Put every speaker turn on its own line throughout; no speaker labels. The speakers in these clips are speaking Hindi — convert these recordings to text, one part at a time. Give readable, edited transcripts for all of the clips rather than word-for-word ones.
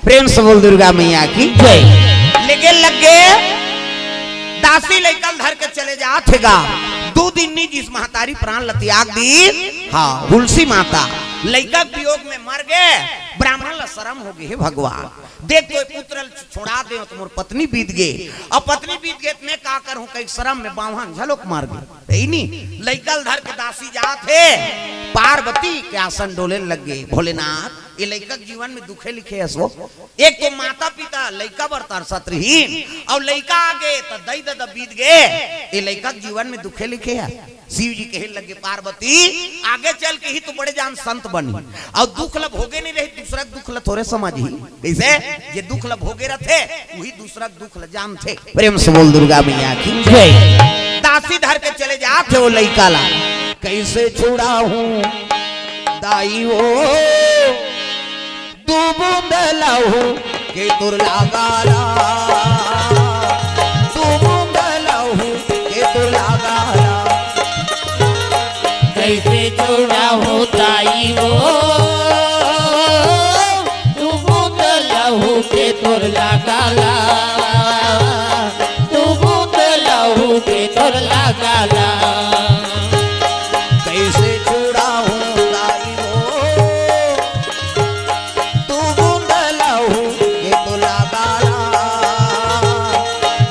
प्रेम से बोल दुर्गा मैया की जय। लेके लगे दासी लेकर धर के चले जाते गा 2 दिन नहीं जिस महतारी प्राण लतियाग दी। हाँ हुलसी माता लड़का वियोग में मर गए। ब्राह्मण ला शर्म हो गई है भगवान देख तो पुत्र छोड़ा दे तो मोर पत्नी बीत गए और पत्नी बीत गए मैं का करूं कई शर्म में बावन झलोक मार गए नहीं लड़का धर के दासी जाते पार्वती के आसन डोले लग गए। भोलेनाथ ये लड़का जीवन में दुखे लिखे असो एक तो माता पिता लड़का बरतार सत्रहीन और लड़का आगे तो दई दद बीत गए ये लड़का जीवन में दुखे लिखे है। शिव जी कहे लगे पार्वती आगे चल के ही तो बड़े जान संत बनी और दुख लब होगे नहीं रही दूसरा दुख ल थोड़े समझ ही कैसे ये दुख लब होगे रहे वही दूसरा दुख ल जान थे। प्रेम से बोल दुर्गा मैया की जय। दासी धर के चले जाते वो लड़का ला कैसे छुड़ा हूँ दाई हो तू बूंद लाहू के तुर लगाला तू बूंद लाहू के तुर लगाला
कैसे छोड़ा होता ही वो तू बूंद लहू के तुर लगाला तू बूंद लहू के तुर लगाला
कैसे छुड़ा हूँ दाई हो तू बूंद लाहू के तुर लगाला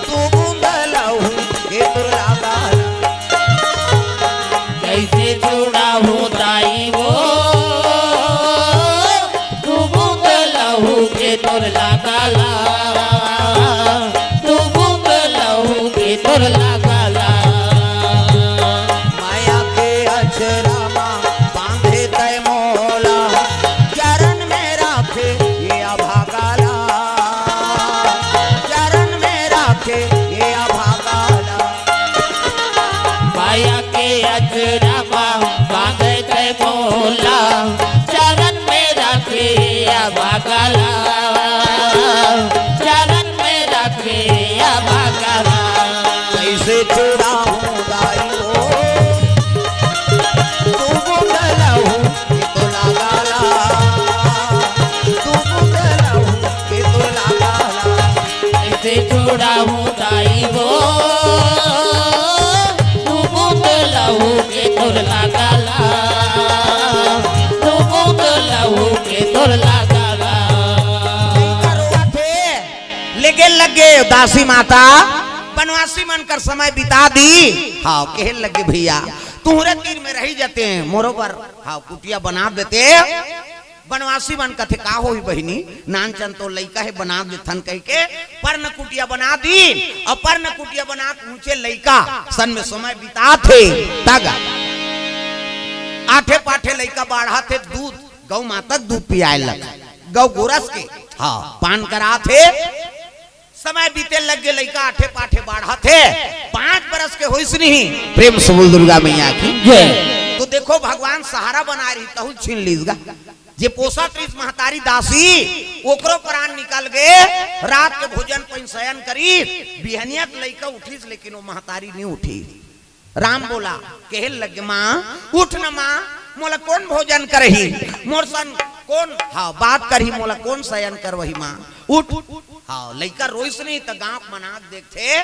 तू बूंद लाहू के तुर लगाला
कैसे छोड़ा होता ही वो तू बूंद लहू के तुर लगाला तू बूंद लहू के तुर लगाला
माया के अचरमा बांधे तय मोला चरण में राखे ये अभागाला चरण में राखे ये अभागाला
माया के अजरमा बांधे ते मोला चरण में रखे भागला चरण में रखे भागला
कैसे छुड़ा हूँ दाई हो तू बूंद लाहू के तो लगाला तू बूंद लाहू के तो लगाला
ऐसे छोड़ा हूँ दाई वो तू बूंद लहू के तुर लगाला तू बूंद लहू के तुर लगाला
लेके लगे दासी माता बनवासी मनकर समय बिता दी। हाँ कहे लगे भैया तुहरे तीर में रही जाते हैं मोरो पर हाँ कुटिया बना देते बनवासी मन कथे का हो बहिनी नानचन तो लइका है बना दे थन कह के पर्ण कुटिया बना दी और पर्ण कुटिया बना ऊंचे लइका सन में समय बिता थे तागा आठे पाठे लइका बाढ़ा थे दूध गौ माता दूध पियाए लगा गौ गोरस के हाँ पान करा थे समय बीते लग गए लइका आठे पाठे बाढ़ा थे 5 बरस के होइस नहीं। प्रेम से बोल दुर्गा मैया की जय। तो देखो भगवान सहारा बना रही तहु छीन लीजगा जे पोसा त्रिस महतारी दासी ओकरो प्राण निकल गए रात के भोजन पर शयन करी बिहनियत लइका उठीस लेकिन वो महतारी नहीं उठी। राम बोला कहे लगे माँ उठ न माँ मोला कौन भोजन करही मोर सन कौन हाँ बात करही मोला कौन शयन कर वही माँ उठ हाँ लइका रोइस नहीं तो गाँव मनाक देखते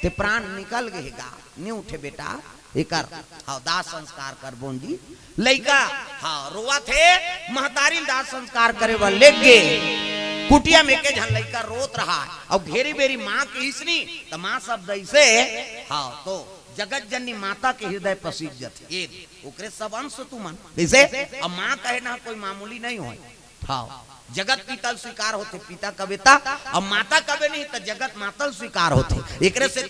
ते प्राण निकल गए गा नहीं उठे बेटा एकर हाँ दास संस्कार कर बोंजी लइका हाँ रोआ थे महतारी दास संस्कार करे वाले लेग गए कुटिया में के झन लइका रोत रहा और घेरी बेरी माँ की इसनी तो माँ सब जैसे हाँ तो जगत जननी माता के हृदय पसीज जाते ये ओकरे सब अंश तू मन जैसे अब माँ कहे ना कोई मामूली नहीं हो। हाँ जगत पीतल स्वीकार होते पिता कविता और माता कवे नहीं तो जगत मातल स्वीकार होते एकरे से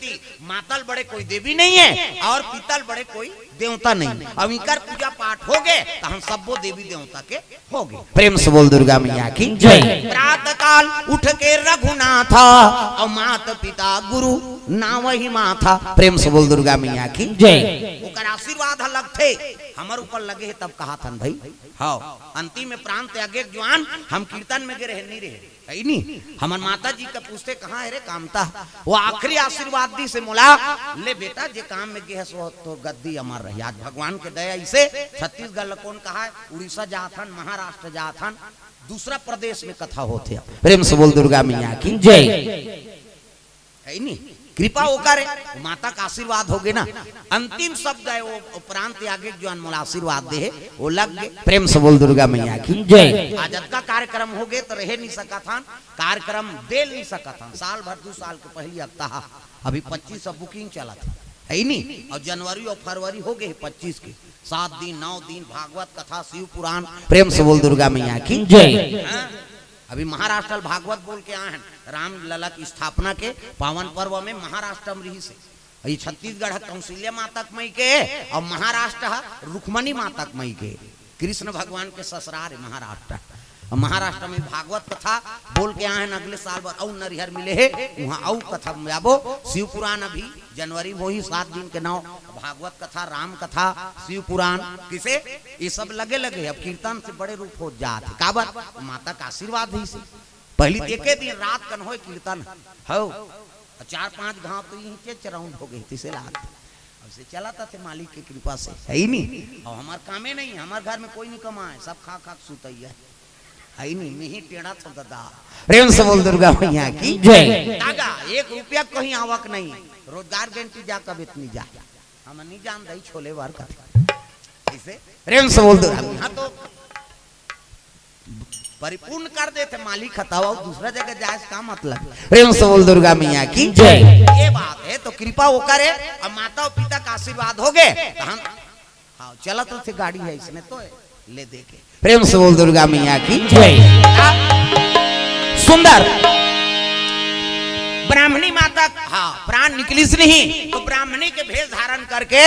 मातल बड़े कोई देवी नहीं है और पीतल बड़े कोई देवता नहीं। अब इनकर पूजा पाठ हो गए तो हम सबो देवी देवता के हो गए। प्रेम से बोल दुर्गा मैया की जय। प्रातः काल उठ के रघुनाथ और माता पिता गुरु ना वही माथा। प्रेम से बोल दुर्गा मैया की जय। ओकर आशीर्वाद अलग थे हमर ऊपर लगे है तब कहा था भाई हाँ अंतिम में प्राण त्यागे जवान हम कीर्तन में रहे नहीं रहे नहीं हमार माता जी का पूछते कहाँ है रे कामता वो आखिरी आशीर्वाद दी से मोला ले बेटा जे काम में गे सो तो गद्दी अमर रही। आज भगवान के दया इसे छत्तीसगढ़ कौन कहा है उड़ीसा जाथन महाराष्ट्र जाथन दूसरा प्रदेश में कथा होते हैं। प्रेम से बोल दुर्गा मैया की
जय।
है नहीं कृपा होकर माता का आशीर्वाद हो गए ना। अंतिम शब्द है वो उपरांत आगे जो अनमोल आशीर्वाद दे वो लग गए। प्रेम से बोल दुर्गा मैया की
जय।
आज का कार्यक्रम हो गए तो रह नहीं सका था, कार्यक्रम दे नहीं सका था। साल भर 2 साल के पहले हफ्ता अभी 25 बुकिंग चला था, है नहीं। और जनवरी और फरवरी हो गए 25 के 7 दिन 9 दिन भागवत कथा शिव पुराण। प्रेम से बोल दुर्गा मैया की
जय।
अभी महाराष्ट्र भागवत बोल के आए हैं राम लला की स्थापना के पावन पर्व में। महाराष्ट्र रही से ये छत्तीसगढ़ कौशल्या माता मई के और महाराष्ट्र रुक्मणी माता मई के कृष्ण भगवान के ससुराल है महाराष्ट्र। और महाराष्ट्र में भागवत कथा बोल के आए हैं। अगले साल भर और नरिहर मिले है वहाँ और कथा में आबो शिव पुराण। अभी जनवरी वो ही 7 दिन के 9 भागवत कथा राम कथा शिव पुराण किसे ये सब लगे लगे। अब कीर्तन से बड़े रूप हो जाते काबर माता का आशीर्वाद ही से। पहली देखे दिन रात कन हो कीर्तन हो 4-5 घाव तो यही राउंड हो गई तीसरे रात से चला था मालिक की कृपा से, है ही नहीं। और हमारे कामे नहीं हमारे घर में कोई नहीं कमाए सब खा खा सुतई है नहीं मैं ही टेढ़ा था दादा। प्रेम से बोल दुर्गा मैया की
जय।
दादा 1 रुपया कहीं आवक नहीं रोजगार गारंटी जा कब इतनी जा हम नहीं जान रही छोले बार का इसे। प्रेम से बोल दुर्गा यहाँ तो परिपूर्ण कर देते मालिक हतावा दूसरा जगह जाए का मतलब। प्रेम से बोल दुर्गा मैया की
जय।
ये बात है तो कृपा होकर है और माता और पिता का आशीर्वाद हो गए तो हम हाँ चला तो थे गाड़ी है इसमें तो है ले दे के। प्रेम से बोल दुर्गा मैया की
जय।
सुंदर ब्राह्मणी माता हाँ प्राण निकलिस नहीं तो ब्राह्मणी के भेष धारण करके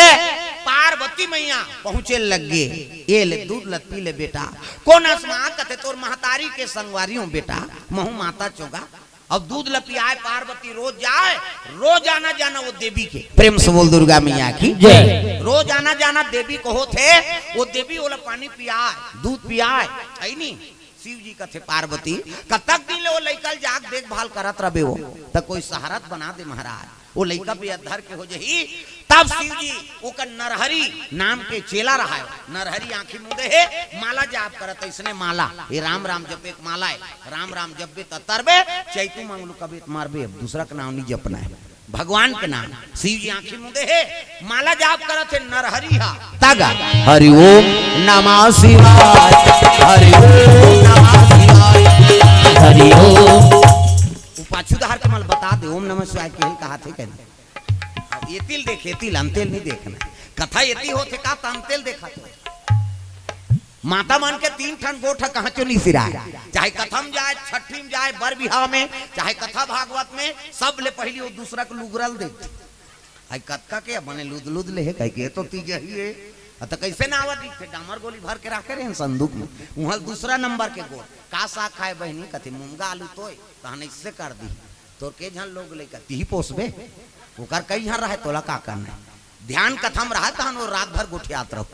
पार्वती मैया पहुंचे लग गए। ये ले दूध लत पी ले बेटा कौन आसमा कथे तोर महतारी के संगवारियों बेटा महू माता चोगा। अब दूध लपियाए पार्वती रोज जाए रोज आना जाना वो देवी के। प्रेम से बोल दुर्गा मैया की
जय।
रोज आना जाना देवी को होते वो देवी वाला पानी पियाए दूध पियाए है नहीं। शिव जी का थे पार्वती कतक दिन वो लइकल जाग देखभाल करत रहे हो तो कोई सहारत बना दे महाराज वो लइका भी अधर के हो जही। तब शिव जी ओकर नरहरी नाम के चेला रहा है। नरहरी आंखी मुदे है माला जाप करत इसने माला ये राम राम जपे एक माला है राम राम जपबे तरबे चैतू मांगलू कभी मारबे दूसरा का नाम नहीं जपना है भगवान के नाम। शिव जी आंखी मुदे है माला जाप करत है नरहरी हा तागा हरि ओम नमः शिवाय हरि ओम नमः शिवाय
हरि ओम।
पाछूदार कमल बता दे ओम नमः शिवाय के कहा थे कहने ये तिल देखे तिल अंतेल नहीं देखना कथा यति होते का अंतेल देखा थे माता मान के 3 ठन गोठा कहाँ चो नहीं सिरा चाहे कथम जाए छठीम जाए बर बिहाव में चाहे कथा भागवत में सब ले पहली वो दूसरा को लुगरल दे आई कत्का के बने लूद लूद ले है कह तो तीज ही है तो कैसे ना आवत थे डामर गोली भर के रखे रहे संदूक में वहां दूसरा नंबर के गोल का साग खाए बहनी कथे मूंगा आलू तोय तहने इससे कर दी तोर के झन लोग ले ती ही पोसबे ओकर कई यहाँ रहे तोला का करना ध्यान कथम रहा तहन वो रात भर गोठियात रहो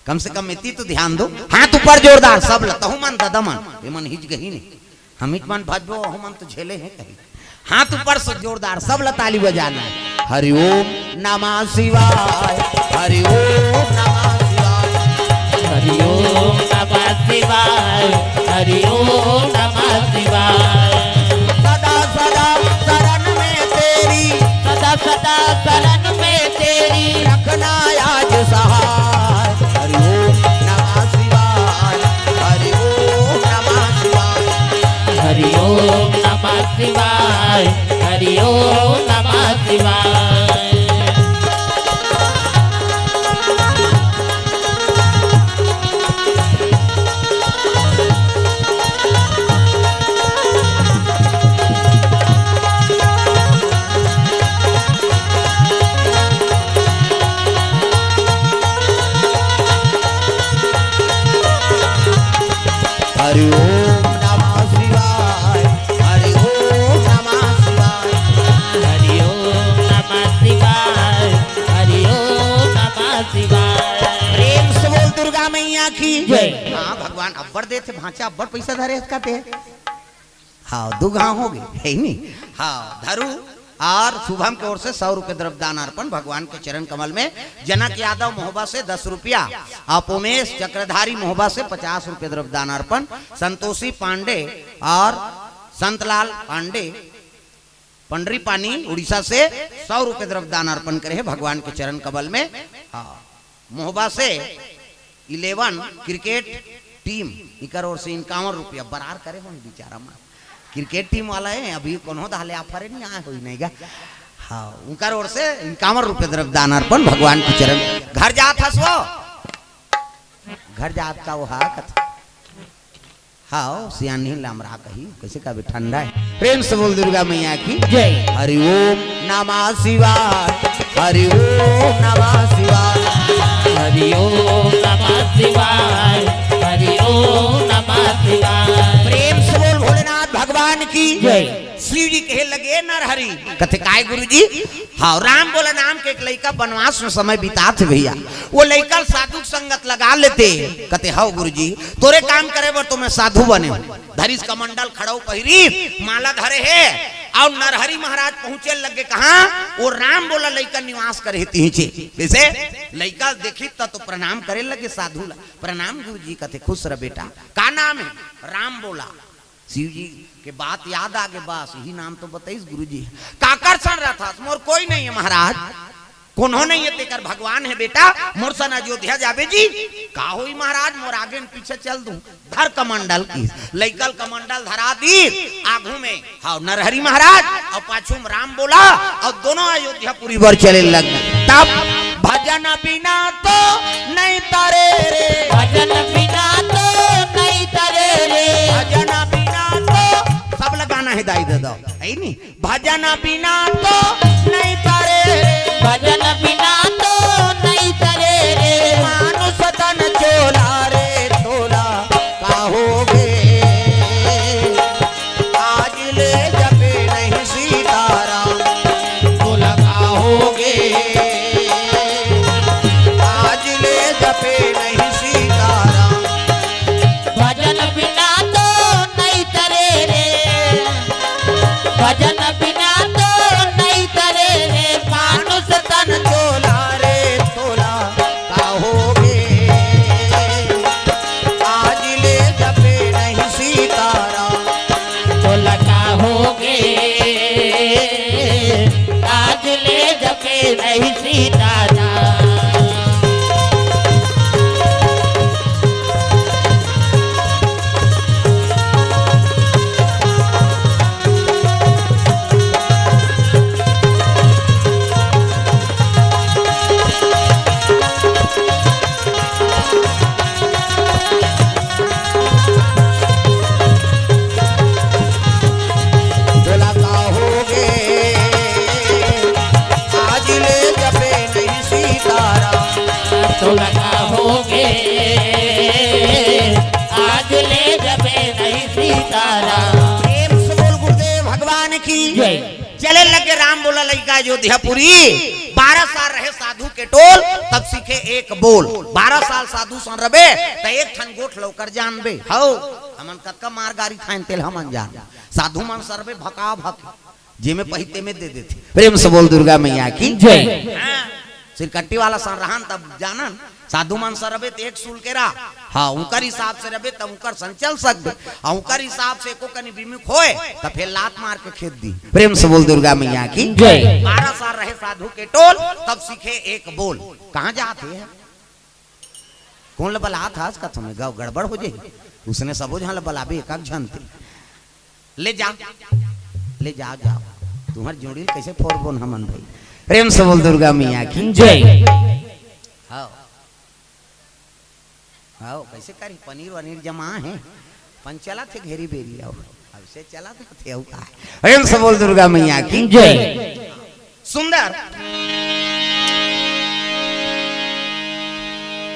कम से कम इतनी तो ध्यान दो। हाथ ऊपर जोरदार सब लतहु मन ददमन ये मन हिज गही नहीं हम इत मन भजबो अहु मन तो झेले हैं कहीं। हाथ ऊपर से जोरदार सब लताली बजाना हरि ओम नमः शिवाय हरि ओम नमः शिवाय
हरि ओम नमः शिवाय हरि ओम नमः शिवाय।
सदा सदा शरण में तेरी
सदा सदा शरण में तेरी
रखना आज सहाय हरि ओम नमः शिवाय हरि ओम नमः शिवाय
हरि ओम नमः शिवाय हरि ओम नमः शिवाय।
हरि ओम नमः शिवाय हरि ओम नमः शिवाय
हरि ओम नमः शिवाय हरि ओम नमः शिवाय।
प्रेम से बोल दुर्गा मैया की
जय।
हाँ भगवान अब्बर दे थे भांचा अब्बर पैसा धरे कहते हैं हाँ 2 गाँव हो गए है नहीं हाँ धरू और शुभम की ओर से 100 रुपए द्रव्यदान अर्पण भगवान के चरण कमल में। जनक यादव महोबा से 10 रुपया, आप उमेश चक्रधारी महोबा से 50 रुपए द्रव्यदान अर्पण। संतोषी पांडे और संतलाल पांडे पंडरी पानी उड़ीसा से 100 रुपए द्रव्यदान अर्पण करे हैं भगवान के चरण कमल में। महोबा से 11 क्रिकेट टीम इकर ओर से 51 रुपया बरार करे हो बेचारा मां क्रिकेट टीम वाला है अभी कोनो दाले ऑफर नहीं आए हुई नहीं गा। हाँ उनकर ओर से 51 रुपए द्रव्यदान अर्पण भगवान के चरण। घर जात हसो घर जात का वो हा कथा हाँ सियानी लामरा कही कैसे का भी ठंडा है। प्रेम से बोल दुर्गा मैया की
जय।
हरि ओम नमः शिवाय हरि ओम नमः शिवाय
हरि ओम नमः शिवाय हरि ओम नमः शिवाय।
प्रेम से बोल भोलेनाथ भगवान की
जय।
शिव जी कहे लगे नरहरि कथे काय गुरु जी। हाँ राम बोला नाम के एक लड़का वनवास में समय बिता थे भैया वो लड़का साधु संगत लगा लेते कहते हाँ गुरु जी तोरे काम करे बर तो मैं साधु बने धरिस कमंडल खड़ो पहिरी माला धरे है और नरहरि महाराज पहुंचे लगे कहा वो राम बोला लड़का निवास करे तीचे जैसे लड़का देखी तो प्रणाम करे लगे साधु प्रणाम गुरु जी कहते खुश रह बेटा का नाम है राम बोला शिव जी के बात याद आ गए बस यही नाम तो बताइस गुरु जी काकर सन रहा था मोर कोई नहीं है महाराज कोनो नहीं है तेकर भगवान है बेटा मोर सन अयोध्या जाबे जी का हुई महाराज मोर आगे पीछे चल दूं धर कमंडल की लइकल कमंडल धरा दी आगू में हाँ नरहरि महाराज और पाछू में राम बोला और दोनों अयोध्यापुरी बर चले लग तब भजन बिना तो नहीं तारे रे
भजन बिना तो नहीं तरे रे
भजन बिना तो सब लगाना है दाई दे दो है नहीं भजन बिना तो नहीं तारे रे
भजन बिना तो नहीं तरे रे
मानुष तन चोला रे तोला काहोगे आज ले जपे नहीं सीताराम तोला काहोगे आज ले जपे नहीं सीताराम
भजन बिना तो नहीं तरे रे भजन बिना तो नहीं तरे रे मानुष
तन चोला रे तोला काहोगे आज ले जपे नहीं सीताराम
तो लगा होगे आज ले जपे नहीं सीताराम।
तोला काहोगे आज ले जपे नहीं सीताराम
तो लगा होगे आज ले जपे नहीं सीताराम।
प्रेम से बोल गुरुदेव भगवान की
जय।
चले लगे राम बोला लड़का अयोध्यापुरी 12 साल रहे साधु के टोल तब सीखे एक बोल 12 साल साधु सन रबे तो एक ठन गोठ लौकर जानबे हो हमन कक्का मार गाड़ी खान तेल हमन जान साधु मन सरबे भका भक जे में पहिते में दे देते। प्रेम से बोल दुर्गा मैया की
जय।
हाँ, सिरकट्टी वाला सन रहन तब जानन साधु मन से रबे तो एक सुल के रा हाँ उनकर हिसाब से रबे तब उनकर संचल सकबे और उनकर हिसाब से एको कनी विमुख होए तब फिर लात मार के खेत दी। प्रेम से बोल दुर्गा मैया की
जय।
12 साल रहे साधु के टोल तब सीखे एक बोल कहाँ जाते हैं कौन लबला था आज कथा में गाँव गड़बड़ हो जाए उसने सबो जहाँ लबलाबे एक झनते ले जाओ जाओ तुम्हारी जोड़ी कैसे फोर बोन हमन भाई। प्रेम से बोल दुर्गा मैया की
जय।
हाँ हाँ कैसे करी पनीर वनीर जमा है पन चला थे घेरी बेरी आओ अब से चला थे आओ का प्रेम से बोल दुर्गा मैया की
जय।
सुंदर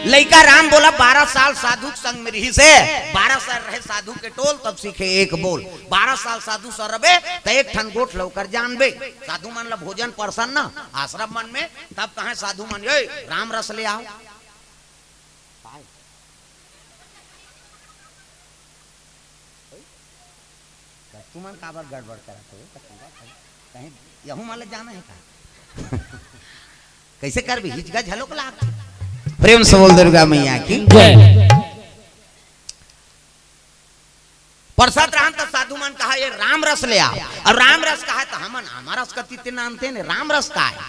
लड़का राम बोला 12 साल साधु संग में रही से 12 साल रहे साधु के टोल तब सीखे एक बोल 12 साल साधु सरबे तो एक ठन गोठ लौकर जानबे साधु मन ला भोजन परसन ना आश्रम मन में तब कहे साधु मन ये राम रस ले आओ तुमन काबर गड़बड़ करत हो कहीं यहू माले जाना है का कैसे कर भी हिचका झलोक लाग प्रेम से बोल दुर्गा मैया की प्रसाद रहन तो साधु मन कहा ये राम रस ले आओ और राम रस कहा तो हमन हमारा रस कति ते नाम थे ने राम रस का है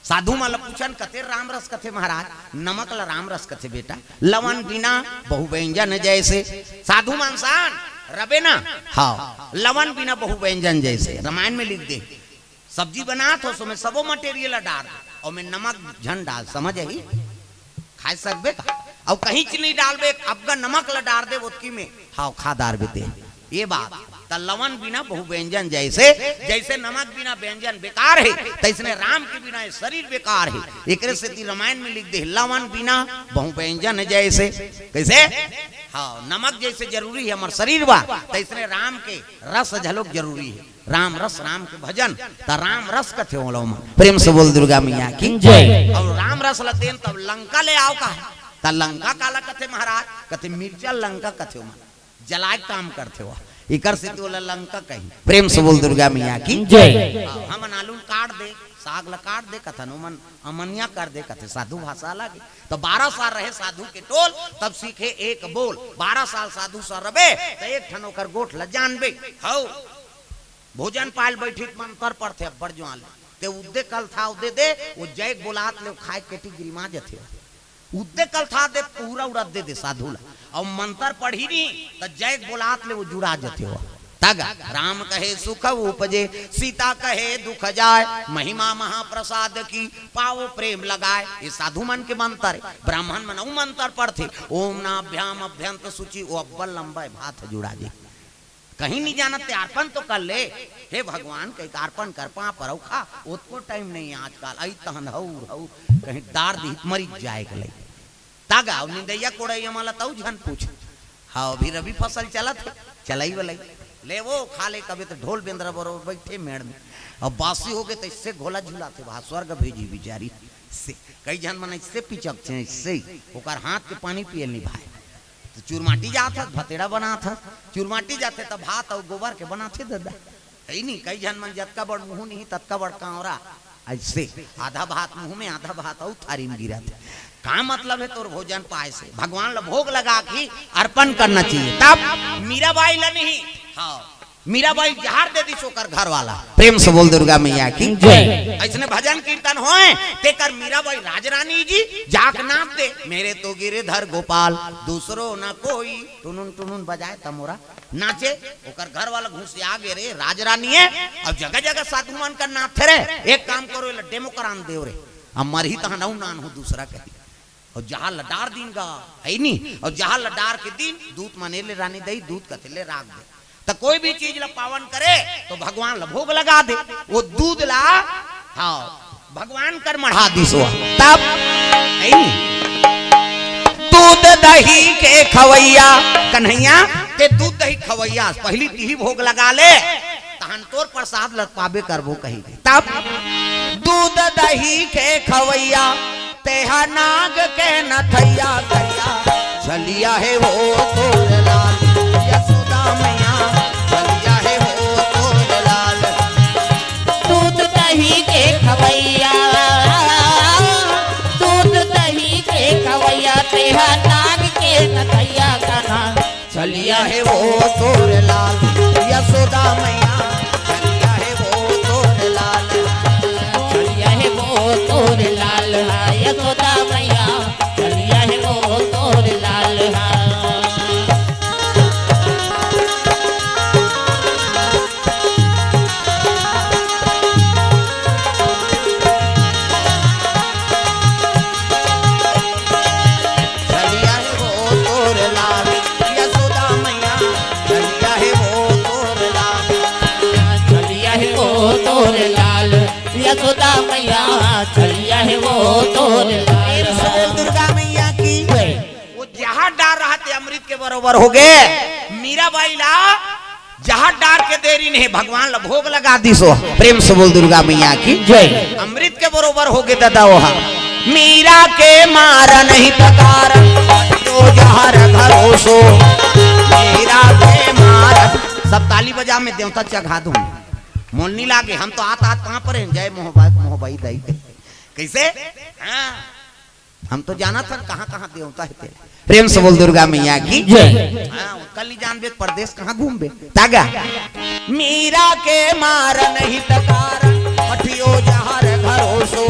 साधु मन पूछन कथे राम रस कथे महाराज नमक ला राम रस कथे बेटा लवन बिना बहु व्यंजन जैसे साधु मनसान रबे ना हाँ लवन बिना बहु व्यंजन जैसे रामायण में लिख दे सब्जी बना तो उसमें सबो मटेरियल डाल और मैं नमक झन डाल समझ ही खा सकबे का और कहीं चीज नहीं डालबे अब नमक ला डाल दे उसकी में हाँ खा दार बेते ये बात त लवन बिना बहु व्यंजन जैसे जैसे नमक बिना व्यंजन बेकार है तैसने राम के बिना शरीर बेकार है एक से रामायण में लिख दे लवन बिना बहु व्यंजन जैसे कैसे हाँ नमक जैसे जरूरी है हमार शरीर बा तैसने राम के रस झलोक जरूरी है राम रस राम के भजन त राम रस कथे बोलो प्रेम से बोल दुर्गा मैया की जय और राम रस लतेन तब लंका ले आओ का त लंका काला कथे महाराज कथे मिर्चा लंका कथे जलाए काम करते हो इकर से तो लंका कही प्रेम से बोल दुर्गा मैया की जय हम आलू काट दे साग ला काट दे कथन मन अमनिया कर दे कथे साधु भाषा लगे तो 12 साल रहे साधु के टोल तब सीखे एक बोल 12 साल साधु सा रबे तो एक ठन ओकर गोठ ल जानबे हौ भोजन पाल बैठी मंत्र पढ़ते बड़ ज्वाल ते उद्दे कल था उद्दे दे वो जय बोलात ले खाए केटी गिरिमा जथे उद्दे कल था दे पूरा उड़ा दे साधु ला और मंत्र पढ़ी नहीं तो जय बोलात ले वो जुड़ा जते हो तग राम कहे सुख उपजे सीता कहे दुख जाए महिमा महाप्रसाद की पाओ प्रेम लगाए ये साधु मन के मंत्र ब्राह्मण मन मंत्र पढ़ते ओम नाभ्याम अभ्यंत सुचि वो अब्बल लंबा भात जुड़ा दे कहीं नहीं जाना ते अर्पण तो कर ले हे भगवान कहीं अर्पण कर पा पर खा उसको टाइम नहीं है आजकल आई तहन हऊ कहीं दार दी मरी जाएगा ले तागा निंदैया कोड़ैया माला तऊ झन पूछ हाँ अभी रबी फसल चलत है चलाई वालाई ले वो खा ले कभी तो ढोल बेंद्रा बरो बैठे मेड़ में और बासी हो गए तो इससे घोला झुलाते वहां स्वर्ग भेजी बिचारी से कई जन मन इससे पिचक इससे ओकर हाथ के पानी पियल नहीं भाई तो चूरमाटी जाता भतेड़ा बना था चूरमाटी जाते तब भात और गोबर के बनाते दादा है नहीं कई जन मन जतका बड़ मुंह नहीं ततका बड़ कांवरा ऐसे आधा भात मुंह में आधा भात और थारी में गिरा था का मतलब है तोर भोजन पाए से भगवान ला भोग लगा के अर्पण करना चाहिए तब मीराबाई ला नहीं हाँ मीराबाई जहार दे दी सोकर घर वाला प्रेम से बोल दुर्गा मैया की जय ऐसने भजन कीर्तन होए तेकर मीराबाई राजरानी जी जाक नाम दे मेरे तो गिरधर गोपाल दूसरो न कोई टुनुन टुनुन बजाए तमोरा नाचे ओकर घर वाला घुस आगे रे राजरानी है और जगह जगह साधु मान का नाथ रे एक काम करो डेमो करान देव रे हम मरही तह नौ नान हो दूसरा कही और जहाँ लडार दिन का है नहीं और जहाँ लडार के दिन दूध मने ले रानी दई दूध कथे ले राख दे तो कोई भी चीज ला पावन करे तो भगवान ला भोग लगा दे वो दूध ला हाँ भगवान कर मढ़ा दिसो तब दूध दही के खवैया कन्हैया ते दूध दही खवैया पहली तीही भोग लगा ले तहन तोर प्रसाद लग पाबे करबो कही तब दूध दही के खवैया तेहा नाग के नथैया कैया चलिया है वो तोर लाल यशोदा मैया चलिया है वो तोर लाल
दूध दही के खवैया दूध दही के खवैया तेहा नाग के नथैया कान्हा
चलिया है वो तोर लाल यशोदा मैया चलिया है वो तोर लाल
चलिया है वो तोर लाल यशोदा मैया चलिया है वो तोर लाल
चलिया है वो तोर लाल यशोदा मैया चलिया है वो तोर लाल
चलिया है वो तोर लाल यशोदा मैया चलिया है वो तोर लाल
दुर्गा मैया की वो जहां डार रहा थे अमृत के बरोबर हो गए मीराबाई ला जहां डार के देरी नहीं भगवान ला भोग लगा दी सो प्रेम से बोल दुर्गा मैया की जय अमृत के बरोबर हो गए दादा वहा मीरा के मारा नहीं तकार तो जहर घरो सो मीरा के मारा सब ताली बजा में देवता चढ़ा दूं मोल नहीं लागे, हम तो आत कहाँ पर हैं, जय मोहबाई दाई कैसे। हाँ हम तो जाना था कहाँ कहाँ देवता है। प्रेम से बोल दुर्गा मैया की
जय।
हाँ कल नहीं जानबे परदेश कहाँ घूमबे तागा। मीरा के मार नहीं तकार पठियो जहर घरो सो,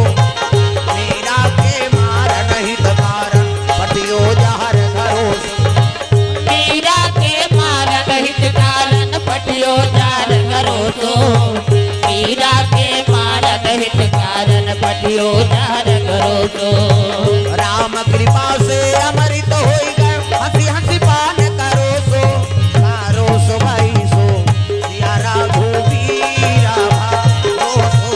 मीरा के मार नहीं तकार पठियो जहर घरो सो,
मीरा के मार नहीं कारण पटियो जार करो तो, मीरा के मार नहीं कारण पटियो जार करो तो,
राम कृपा से अमृत होई गए हंसी हंसी पान करो सो भाई सो, सिया रघुबीरा भारो सो,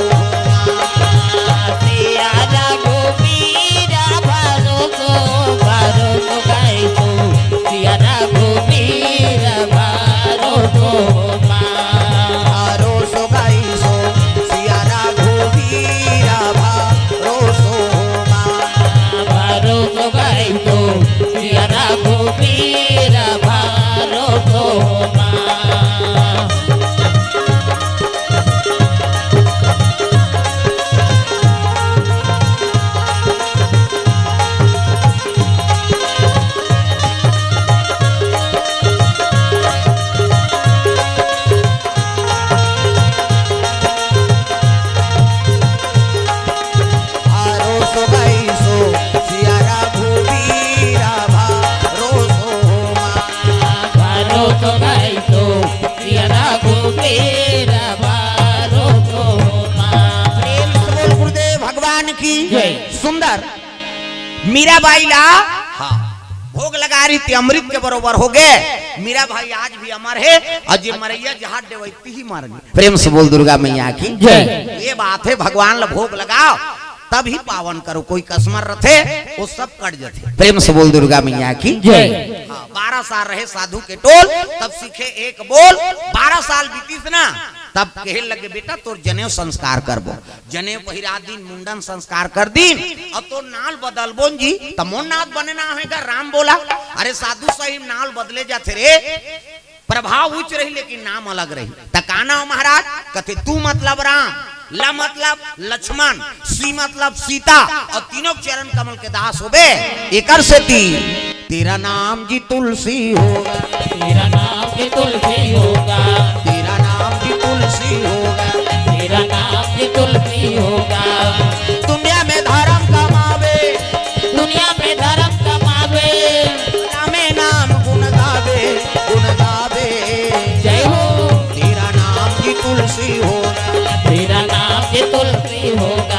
सिया रघुबीरा भारो सो गाई सो, सिया रघुबीरा भारो सो
भारो सो भाई सो, सिया रघुबीरा भारो सो
भारो सो गाई सो, सिया रघुबीरा भारो सो
भारो सो भाई सो, सिया रघुबीरा भारो सो
भारो सो गाई सो, सिया रघुबीरा भारो सो
प्रेम से बोल गुरुदेव भगवान की
जय।
सुंदर मीराबाई ला हाँ भोग लगा रही थी, अमृत के बरोबर हो गए। मीरा भाई आज भी अमर है और जे मरैया जहां देवती ही मारनी। प्रेम से बोल दुर्गा मैया की
जय।
ये बात है, भगवान ला भोग लगाओ तभी पावन करो, कोई कसमर रथे वो सब कट जाते। प्रेम से बोल दुर्गा मैया की
जय।
12 साल रहे साधु के टोल, तब सीखे एक बोल। 12 साल बीतीस ना तब कहे लगे बेटा तोर जनेऊ संस्कार करबो, जनेऊ पहिरा दिन मुंडन संस्कार कर दिन अब तो नाल बदलबोन जी तमोन नाथ बनना होगा। राम बोला अरे साधु सही नाल बदले जाते रे, प्रभाव उच्च रही लेकिन नाम अलग रही। तकाना महाराज कथे तू मतलब राम, ल मतलब लक्ष्मण, सी मतलब सीता और तीनों चरण कमल के दास होबे। एकर से तेरा नाम जी तुलसी होगा,
तेरा नाम जी तुलसी होगा,
तेरा नाम जी तुलसी होगा,
तेरा नाम जी तुलसी होगा,
दुनिया में धर्म कमावे,
दुनिया में धर्म कमावे,
नामे नाम गुण गावे, गुण गावे।
जय हो
तेरा नाम जी तुलसी होगा,
तेरा नाम जी तुलसी होगा,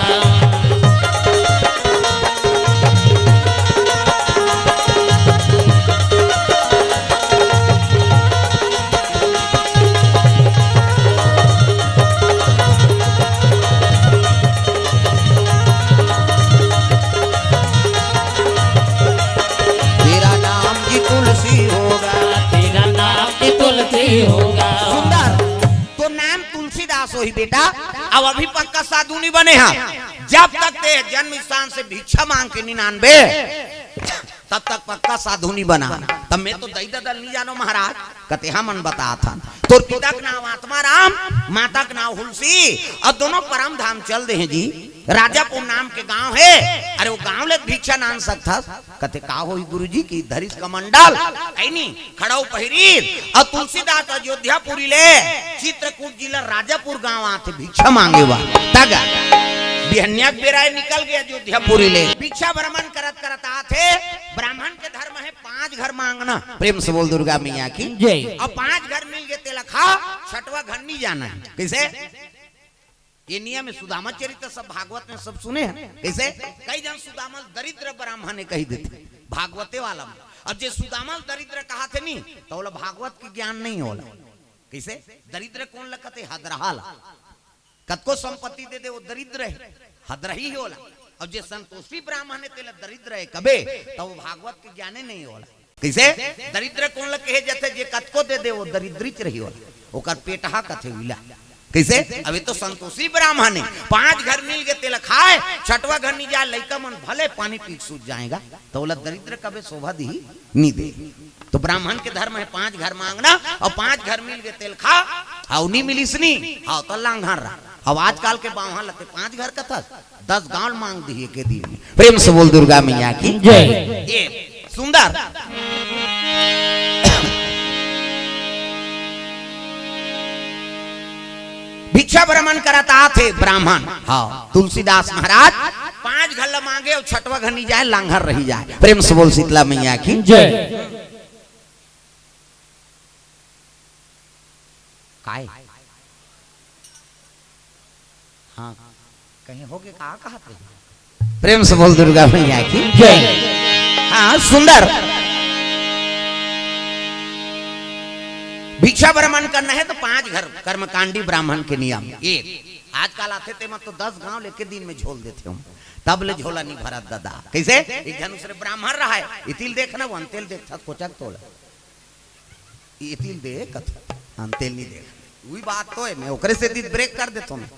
तेरा नाम जी तुलसी होगा।
तेरा नाम जी तुलसी होगा।
सुंदर तो नाम तुलसीदास हो ही बेटा। अब अभी पक्का साधु नहीं बने हैं, जब तक ते जन्म स्थान से भिक्षा मांग के 99 तब तक पक्का साधु नहीं बना। तब मैं तो दई ददल नहीं जानो महाराज कते हम मन बता था। तो पिता का नाम आत्मा राम, माता का नाम हुलसी और दोनों परम धाम चल दे हैं जी। राजापुर नाम के गांव है, अरे वो गांव ले भिक्षा नान सकता कते का हो गुरुजी की धरिस कमंडल ऐनी खड़ाऊ पहिरी और तुलसीदास अयोध्यापुरी ले चित्रकूट जिला राजापुर गांव आते भिक्षा मांगे वा तगा बिहन्या बेराय निकल गया अयोध्यापुरी ले भिक्षा भ्रमण करत करत आते। ब्राह्मण के धर्म है 5 घर मांगना। प्रेम से बोल दुर्गा मैया की
जय।
और 5 घर मिल गए तेला खा, 6वां घर नहीं जाना है। कैसे ये नियम है। सुदामा चरित्र सब भागवत में सब सुने हैं। कैसे कई जन सुदामा दरिद्र ब्राह्मण ने कही देते भागवते वाला में। अब जे सुदामा दरिद्र कहा थे नहीं तो बोला भागवत की ज्ञान नहीं होला। कैसे दरिद्र कौन लगते हदरहाला कतको संपत्ति दे दे वो दरिद्र है, हदरही होला। अब जे संतोषी ब्राह्मण है तेला दरिद्र है कबे तो वो भागवत के ज्ञाने नहीं होला। कैसे दरिद्र कौन लग कहे जाते जे कतको दे दे वो दरिद्रिच रही होला, ओकर पेटहा कथे विला। कैसे अभी तो संतोषी ब्राह्मण है 5 घर मिल गए तेला खाए, 6वां घर नहीं जाए लइका मन भले पानी पी सूझ जाएगा तो बोला दरिद्र कबे शोभा दी नहीं दे। तो ब्राह्मण के धर्म है 5 घर मांगना और 5 घर मिल गए तेल खा और नहीं मिली सनी हाँ तो लांघार रहा। अब आजकल के बावहा लगते 5 घर का था 10 गांव मांग दिए के दिन में। प्रेम से बोल दुर्गा मैया की
जय।
ये सुंदर भिक्षा भ्रमण करता थे ब्राह्मण हाँ तुलसीदास महाराज 5 घर मांगे और 6वां घर नहीं जाए लांघर रही जाए। प्रेम से बोल शीतला मैया की
जय।
काय हाँ कहीं हो गए कहा थे। प्रेम से बोल दुर्गा मैया की
जय।
हाँ सुंदर भिक्षा भ्रमण करना है तो 5 घर कर्मकांडी ब्राह्मण के नियम। एक आजकल आते थे मत तो 10 गांव लेके दिन में झोल देते हम तब ले झोला नहीं भरा दादा कैसे एक दूसरे ब्राह्मण रहा है इतिल देखना वो अंतेल देखता कोचक तोड़ा इतिल देख अंतेल नहीं देख वही बात तो है मैं ओकरे से ब्रेक कर देता हूँ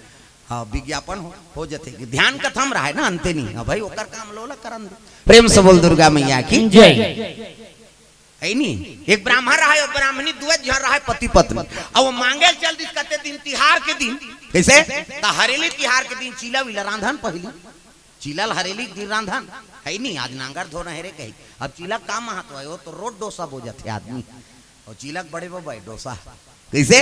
हाँ विज्ञापन हो जाते ध्यान कथम रहा है ना अंते नहीं हाँ भाई ओकर काम लोला करन दे। प्रेम से बोल दुर्गा मैया की
जय।
है नहीं एक ब्राह्मण रहा है और ब्राह्मणी दुए झर रहा है पति पत्नी और वो मांगे चल दिस कहते दिन तिहार के दिन कैसे हरेली तिहार के दिन चीला विला रांधन पहली चीला हरेली दिन रांधन है नहीं आज नांगर धो रहे रे कही अब चीला काम महत्व है वो तो रोड डोसा हो जाते आदमी और चीलक बड़े बाबा डोसा कैसे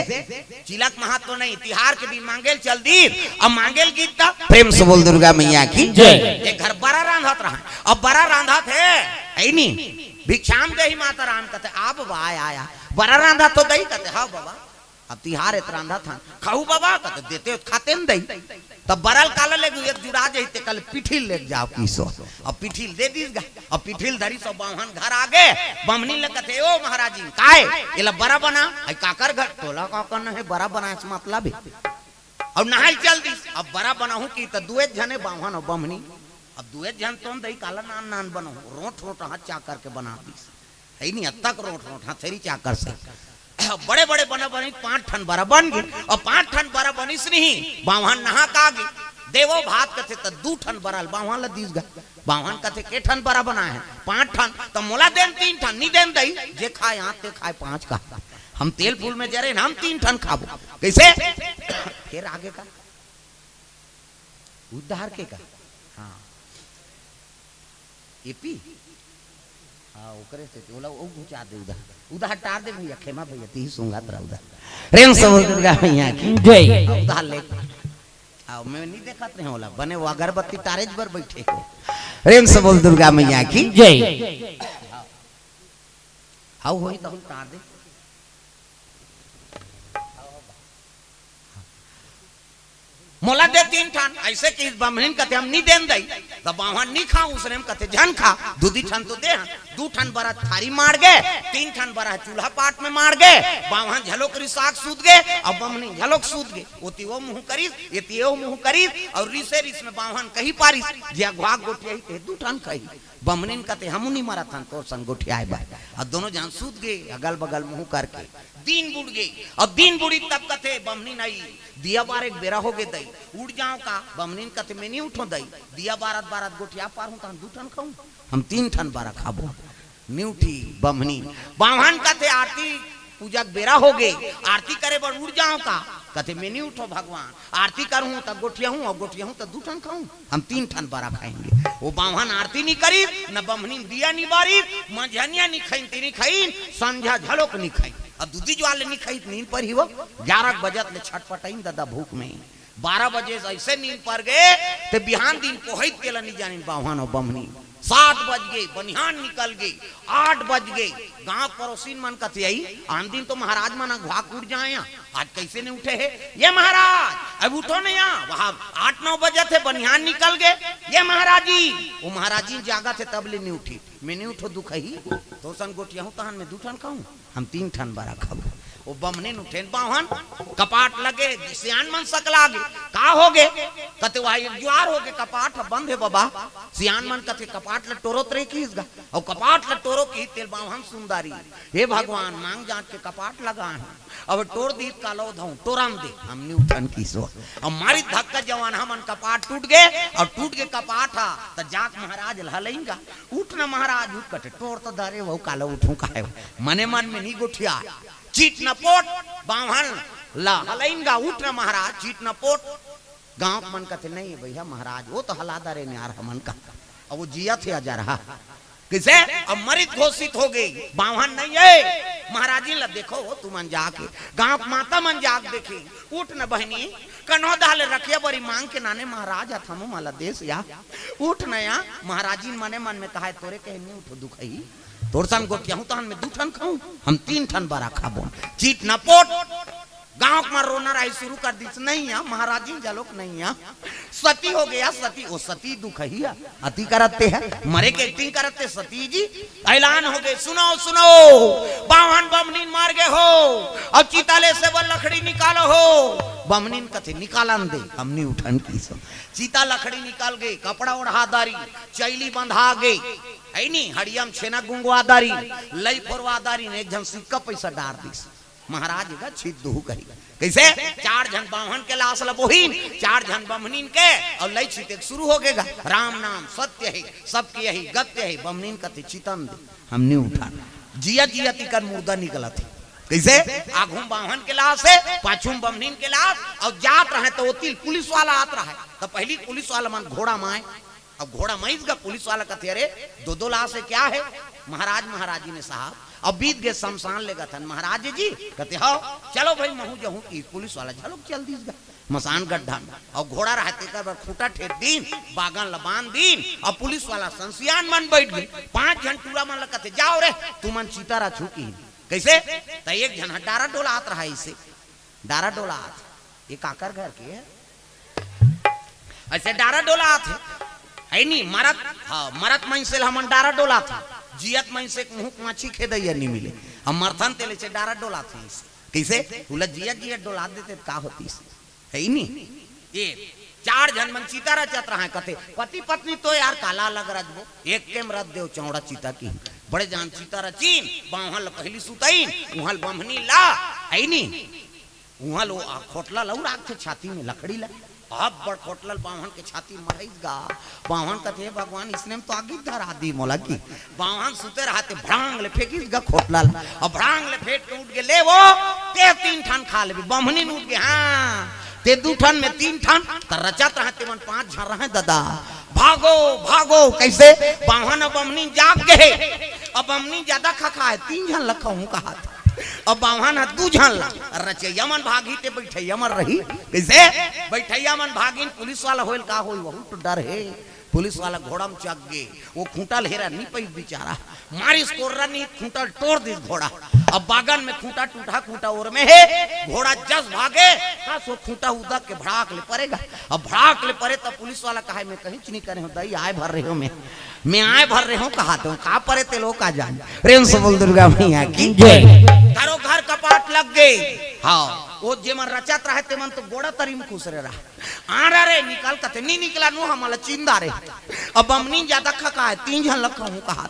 चिलक महत्व नहीं तिहार के दिन मांगेल चल दी अब मांगेल गीत था। प्रेम से बोल दुर्गा मैया की
जय।
एक घर बड़ा रांधत रहा अब बड़ा रांधत है नहीं भिक्षाम दे ही माता राम कहते आप बाबा आया बड़ा रांधा तो दही कहते हाँ बाबा अब तिहार इत रांधा था खाऊ बाबा कहते देते खाते न दही तब बरल काला ले जुड़ा जाते कल पिठिल ले जाओ किसो अब पिठिल दे दी अब पिठिल धरी सो बाहन घर आगे बमनी ले कहते ओ महाराज जी काय ये बड़ा बना आई काकर घर तोला काकर न है बड़ा बना मतलब है अब नहाई चल दी अब बड़ा बनाऊं की तो दुए जने बाहन और बमनी अब दुए जन तो दही काला नान नान बनाऊ रोट रोट हाथ चाकर के बना दी है नहीं अब तक रोट रोट हथेरी चाकर से बड़े बड़े बना बनी 5 ठन बरा बन गए और 5 ठन बरा बनिस नहीं बावहन नहा का गे देवो भात कथे तो 2 ठन बरल बावहन ला दीस गा बावहन कथे के ठन बरा बनाए हैं 5 ठन तो मोला देन 3 ठन नहीं देन दई जे खाए आते खाए 5 का हम तेल फूल में जरे हम 3 ठन खाबो कैसे फिर आगे का उद्धार के का हाँ एपी हाँ ओकरे से ओला ओ घुचा दे उधर उधर हटा दे भैया खेमा भैया ती सुंगात रहा उधर प्रेम से बोल दुर्गा मैया की
जय।
उधर ले आओ मैं नहीं देखत रहे होला बने वो अगरबत्ती तारेज पर बैठे को प्रेम से बोल दुर्गा मैया की
जय।
हाउ होई तो हम तार दे मोला दे 3 ठन ऐसे कि ब्राह्मण कहते हम नहीं देन दई तो बाहन नहीं खाऊं उसने हम कहते जन खा 2 ठन तो दे 2 ठन बरा थारी मार गए 3 ठन बरा चूल्हा पाट में मार गए बाहन झलोक री साग सूत गए अब बमनी झलोक सूत गए ओती वो मुंह करीस ये तियो मुंह करीस और रिसे रिस में बाहन कही पारिस जे घाग गोटिया ही 2 ठन कही बमनीन कहते हम नहीं मारा था तो संग गोटिया बा और दोनों जान सूत गए अगल बगल मुंह करके दिन बुड़ गई अब दिन बुड़ी तब कहते बमनी नहीं दिया बार एक बेरा हो गए दई उड़ जाओ का बमनीन कहते मैं नहीं उठो दई दिया 12 गोटिया पार हूं तो 2 ठन खाऊं हम 3 ठन बारा खाबो न्यूठी बमनी बाहन कहते आरती पूजा बेरा हो गई आरती करे बर उड़ जाओ का कहते मैं नहीं उठो भगवान आरती करूं तब गोटिया हूं और गोटिया हूं तो 2 ठन खाऊं हम 3 ठन बारा खाएंगे वो बाहन आरती नहीं करी न बमनी दिया नहीं बारी मंझनिया नहीं खाई तीनी खाई संध्या झलोक नहीं खाई अब दूधी ज्वाले नहीं खाई नींद पर ही वो 11 बजे ले छटपटाई दादा भूख में 12 बजे ऐसे नींद पर गए तो बिहान दिन पोहित के नहीं जानी बाहन और बमनी 7 बज गए बनिहान निकल गई 8 बज गए गांव पड़ोसी मन कथे आई आन दिन तो महाराज मना घाक उड़ जाए आज कैसे नहीं उठे है ये महाराज अब उठो नहीं वहां 8-9 बजे थे बनिहान निकल गए ये महाराज जी वो महाराज जी जागा थे तब ले नहीं उठी मैं नहीं उठो दुख ही तो सन गोटिया हूं तहन में 2 ठन खाऊं हम 3 ठन बारा खाऊं वो बमने उठे बाहन कपाट लगे सियान मन सकला गे का हो गे कते वही ज्वार हो के कपाट बंद है बाबा सियान मन कते कपाट ल टोरोत रही कीसगा और कपाट ल टोरो की तेल बावन सुंदरी हे भगवान मांग जांच के कपाट लगा है अब टोर दी कालो धऊ टोराम दे हमने उठन की सो अब मारी धक्का जवान हमन कपाट टूट गए और टूट के कपाट हा त जाक महाराज हलेंगा उठ न महाराज उठ कटे टोर तो धरे वो कालो उठू काहे मने मन में नहीं गुठिया चीट न पोट बावन ला हलेंगा उठ न महाराज चीट न पोट गांव मन कहते नहीं भैया महाराज वो तो हलादा रे यार हमन का अब वो जिया थे जा रहा किसे अब मरित घोषित हो गई बावन नहीं है महाराजी ला देखो तू मन जाके गांव माता मन जाग देखे उठ न बहनी कनो दाले रखिया बड़ी मांग के नाने महाराज थमो माला देश या उठ न या महाराजी मने मन में कहा तोरे कहनी उठो दुखई तोर सन गोटिया हूं तहन में 2 ठन खाऊं हम 3 ठन बरा खाबो चीट न पोट गांव में रोना राई शुरू कर दी नहीं है महाराजी जालोक नहीं है सती हो गया सती ओ सती दुख ही अति करते हैं मरे के एक्टिंग करते सती जी ऐलान हो गए सुनो सुनो बावन बमनीन मार गए हो अब चीताले से वो लकड़ी निकालो हो बमनीन कथे निकालन दे हमने उठन की सो चीता लकड़ी निकाल गई कपड़ा ओढ़ा दारी चैली बंधा गई है नी हड़ियम छेना गुंगवा दारी लई फोरवा दारी ने एक जन सिक्का पैसा डार दी महाराज का छिद दुहु कही कैसे 4 जन बावन के लाश लबोहीन 4 जन बमनीन के और लई छिते शुरू हो गएगा राम नाम सत्य है सबके यही गत्य है बमनीन कथे चितन दे हमने उठा जिया जिया तिकर मुर्दा निकला थी कैसे आगुम बावन के लाश है पाछुम बमनीन के लाश और जात रहे तो ओतिल पुलिस वाला आत रहा है तो पहली पुलिस वाला मन घोड़ा माए अब घोड़ा माइस का पुलिस वाला कहते अरे 2 लाश है क्या है महाराज महाराजी ने साहब अब बीत गए शमशान लेगा था महाराज जी कहते हो चलो भाई महू जहू की पुलिस वाला चलो चल दीजिएगा मसान गड्ढा में और घोड़ा रहते का बार खूटा ठेर दिन बागन लबान दिन और पुलिस वाला संसियान मन बैठ गए 5 जन टूरा मन कहते जाओ रे तू मन चीतारा छूकी कैसे तो एक जन डारा डोला आत रहा इसे डारा डोला आत ये काकर घर के है ऐसे डारा डोला आते है नहीं मरत हाँ मरत मन से हमन डारा डोला था जियत मन से मुंह माछी खेदैया नहीं मिले हम मरथन तेले से डारा डोला थी कैसे उला जियत जियत डोला देते का होती है नहीं ये 4 जन मन चीता रचत रहा है कहते पति पत्नी तो यार काला लग रजबो एक के मरद देव चौड़ा चीता की बड़े जान चीता रचीन बाहल पहली सुतईन उहल बमनी ला है नहीं उहल खोटला लऊ राख थे छाती में लकड़ी ला अब बड़ खोटलल बावन के छाती मरईगा बावन कहते भगवान इसने तो आगे धरा दी मोला की बावन सुते रहते भ्रांग ले फेंकिस गा खोटलल और भ्रांग ले फेंक के उठ के ले वो ते 3 ठन खा लेबी बमनी उठ के हां ते 2 ठन में 3 ठन त रचत रहते मन 5 झर रहे दादा भागो भागो कैसे बावन और बमनी जाग गए अब बमनी ज्यादा खा है 3 झन लखा हूं कहा अब बावन 2 झन ला रचे यमन भागी ते बैठे यमन रही कैसे बैठे यमन भागिन पुलिस वाला होइल का होई बहुत डर है पुलिस वाला घोड़ा में चक गए वो खूंटा हेरा नहीं पई बेचारा मारी स्कोर नहीं खूंटा तोड़ दी घोड़ा अब बागन में खूंटा टूटा खूंटा और में है घोड़ा जस भागे बस वो खूंटा उदक के भड़ाक ले पड़ेगा अब भड़ाक ले पड़े तब पुलिस वाला कहा मैं कहीं नहीं करे हूं दई आए भर रहे हो मैं आए भर रहे हूं कहा तो का परे ते लोग का जान प्रेम से बोल दुर्गा मैया की जय घरों घर कपाट लग गई हाँ वो जे मन रचत रहे ते मन तो गोड़ा तरी में खुश रहा आरा रे निकल कते नहीं निकला नु हमला चिंदा रे अब बमनी ज्यादा खका है 3 झन लखा हूं कहा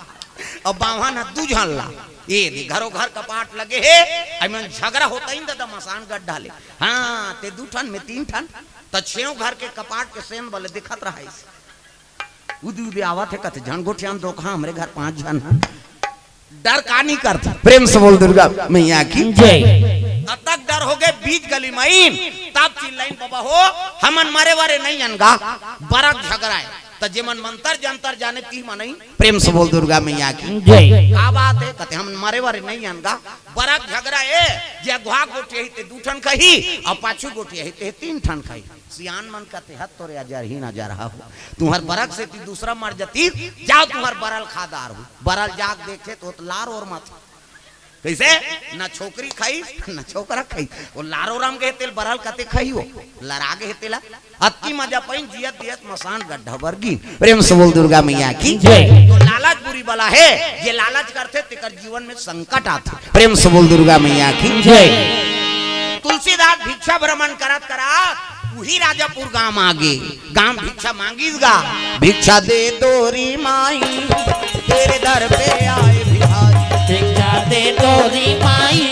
अब बावन 2 झन ला ये घरों घर कपाट लगे है अमन झगड़ा होता ही दादा मसान गड्ढा ले हां ते 2 ठन में 3 ठन त 6 घर के कपाट के सेन वाले दिखत रहा इस उदी उदी आवत है कते झन गोठियान दोखा हमरे घर 5 झन डर का नहीं करता प्रेम से बोल दुर्गा मैया की जय तक डर हो गए बीच गली मईन तब चिल्लाइन बाबा हो हमन मारे वारे नहीं अनगा बरक झगड़ाए त जेमन मंतर जंतर जाने ती मनई प्रेम से बोल दुर्गा मैया की जय का बात है कहते हम मारे वारे नहीं अनगा बरक झगड़ाए जे गुहा गोटी है ते 2 ठन कही और पाछू गोटी है ते 3 ठन कही सियान मन कहते हत तोरे हजार ही ना जा रहा हो तुम्हार बरक से ती दूसरा मर जती जाओ तुम्हार बरल खादार हो बरल जाग देखे तो लार और मत कैसे न छोकरी खाई न छोकरा खाई वो लारो राम के तेल बरल कते खाई हो लरा के तेला अति मजा पाइन जियत दियत मसान गड्ढा वर्गी प्रेम से बोल दुर्गा मैया की जय तो लालच बुरी बला है ये लालच करते तेकर जीवन में संकट आते प्रेम से बोल दुर्गा मैया की जय तुलसीदास भिक्षा भ्रमण करत वही राजापुर गांव आगे गांव भिक्षा मांगीसगा। भिक्षा दे तोरी माई तेरे दर पे आए भिखारी,
भिक्षा दे तोरी माई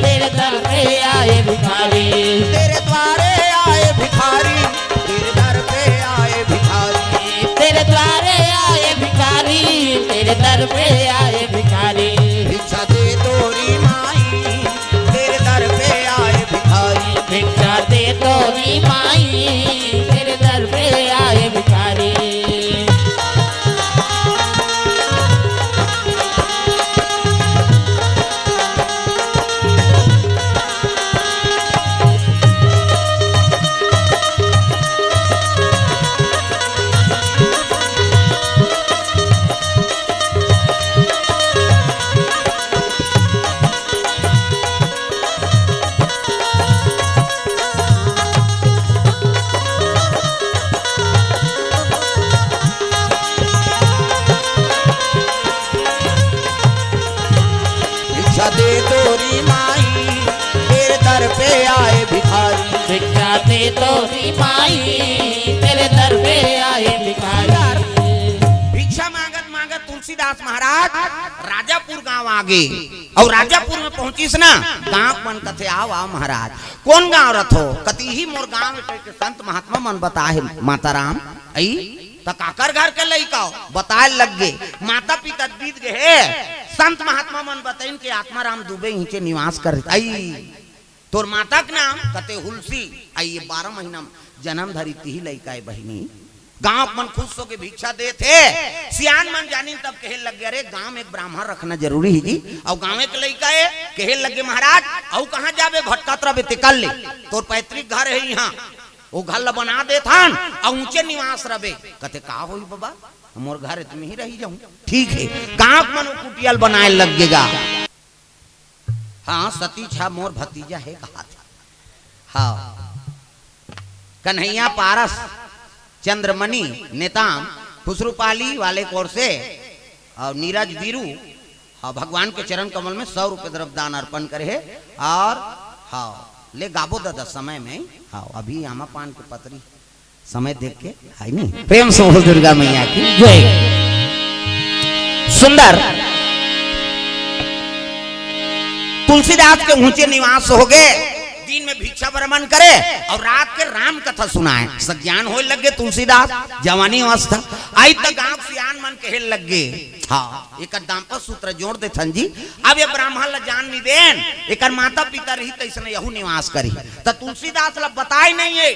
तेरे दर पे आए भिखारी,
तेरे द्वारे आए भिखारी, तेरे दर पे आए भिखारी,
तेरे द्वारे आए भिखारी, तेरे दर पे आए भिखारी।
भिक्षा दे तोरी माई तेरे दर पे आए भिखारी,
भिक्षा दे तोरी माई तेरे दर पे आए भिखारी।
भिक्षा दे तोरी माई तेरे दर पे आए भिखारी,
भिक्षा दे तोरी माई तेरे दर पे आए भिखारी।
भिक्षा मांगत मांगत तुलसीदास महाराज राजापुर गांव आ गए। और राजापुर में पहुंचीस ना गांव मन कथे आओ आओ महाराज कौन गांव रथो कति ही मोर गांव के संत महात्मा मन बताए माता राम आई त काकर घर के लइका बताए लग गए। माता पिता बीत गए संत महात्मा मन बताइन के आत्मा राम दुबे नीचे निवास कर आई। तोर माता के नाम कते हुलसी आई, ये 12 महीना जन्म धरी ती लइका है बहिनी। गांव मन खुश हो के भिक्षा दे थे। सियान मन जानी तब कहे लग गया रे गांव में एक ब्राह्मण रखना जरूरी है जी। और गांव के लइका है कहे लगे महाराज और कहाँ जाबे भटका तरह बेतिकल ले तोर पैतृक घर है यहाँ वो घर ला बना दे थान और ऊंचे निवास रबे। कहते का होई बाबा मोर घर तुम ही रही जाऊं ठीक है। गांव मन कुटियाल बनाए लगेगा। हाँ सती छा मोर भतीजा है कहा था। हाँ कन्हैया पारस चंद्रमणि नेताम खुसरूपाली वाले कोर से और नीरज बीरू हाँ भगवान के चरण कमल में 100 रुपए द्रव्यदान अर्पण करे है। और हाँ ले गाबो दादा समय में हाँ अभी आमा पान के पतरी समय देख के है नहीं। प्रेम से बोल दुर्गा मैया की जय। सुंदर तुलसीदास के ऊंचे निवास हो गए। दिन में भिक्षा भ्रमण करे और रात के राम कथा सुनाए। सज्ञान होए लगे तुलसीदास जवानी अवस्था आई तक गांव सियान मन कहे लगे। हाँ एक दाम्पत्य सूत्र जोड़ दे थन जी। अब ये ब्राह्मण ला जान नहीं देन एक माता पिता रही तैसने यहू निवास करी तो तुलसीदास ला बताए नहीं है।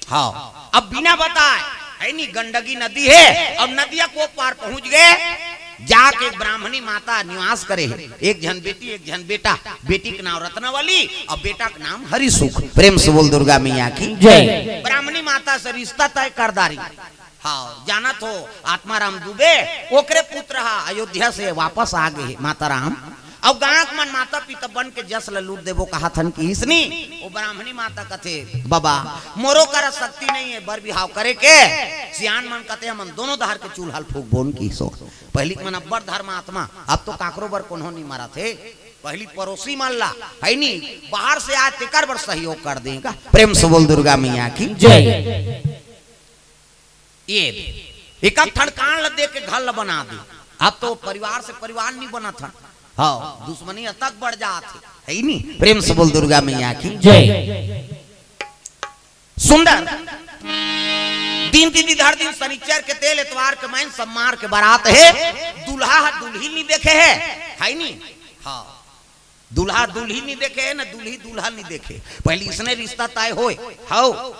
हाँ अब बिना बताए है नहीं गंडकी नदी है और नदिया को पार पहुंच गए। जाके ब्राह्मणी माता निवास करे है। एक जन बेटी एक जन बेटा। बेटी का नाम रत्नावली और बेटा का नाम हरिसुख। प्रेम से बोल दुर्गा मैया की जय। ब्राह्मणी माता से रिश्ता तय कर दारी। हाँ जाना तो आत्मा राम दुबे ओकरे पुत्र हा अयोध्या से वापस आ गए माता राम। अब गांव मन माता पिता बन के जस लूट देवो कहा थन की इसनी वो ब्राह्मणी माता कथे बाबा मोरो कर शक्ति नहीं है बर बिहाव करे के। सियान मन कथे हम दोनों धार के चूल्हा फूक बोन की सो पहली मन अब्बर धर्मात्मा अब तो काकरो बर कोनो नहीं मारा थे। पहली पड़ोसी मान ला है नी बाहर से आज तेकर बर सहयोग कर देगा। प्रेम से बोल दुर्गा मैया की जय। ये एक ठड़कान ल दे के घर ल बना दे। अब तो परिवार से परिवार नहीं बना था। हाँ दुश्मनी तक बढ़ जाती है नहीं। प्रेम से बोल दुर्गा मैया की जय। सुंदर दिन तिथि धर दिन शनिचर के तेल एतवार के मैन सब मार के बारात है। दूल्हा दुल्ही नहीं देखे है नहीं। हाँ दूल्हा दुल्ही नहीं देखे है ना दुल्ही दूल्हा नहीं देखे। पहले इसने रिश्ता तय होए हाउ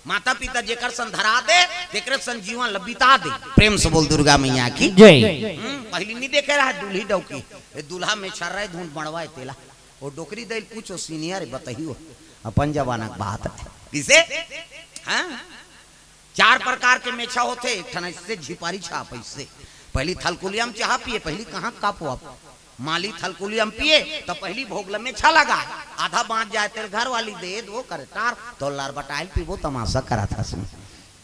माता पिता जेकर सन धरा दे तेकर सन जीवन लबिता दे। प्रेम से बोल दुर्गा मैया की जय। पहली नहीं देखे रहा दूल्ही डौकी दूल्हा में छर रहे धुन बड़वा तेला वो डोकरी दिल पूछो सीनियर बताइयो अपन जमाना की बात है। किसे हाँ 4 प्रकार के मेछा होते। एक ठन इससे झिपारी छाप इससे पहली थलकुलियम चाह पिए पहली कहाँ कापो आप माली थलकुलियम पिए तो पहली भोगल में छा लगा आधा बांध जाए तेरे घर वाली दे वो करे तार तो लार बटाइल पीबो तमाशा करा था।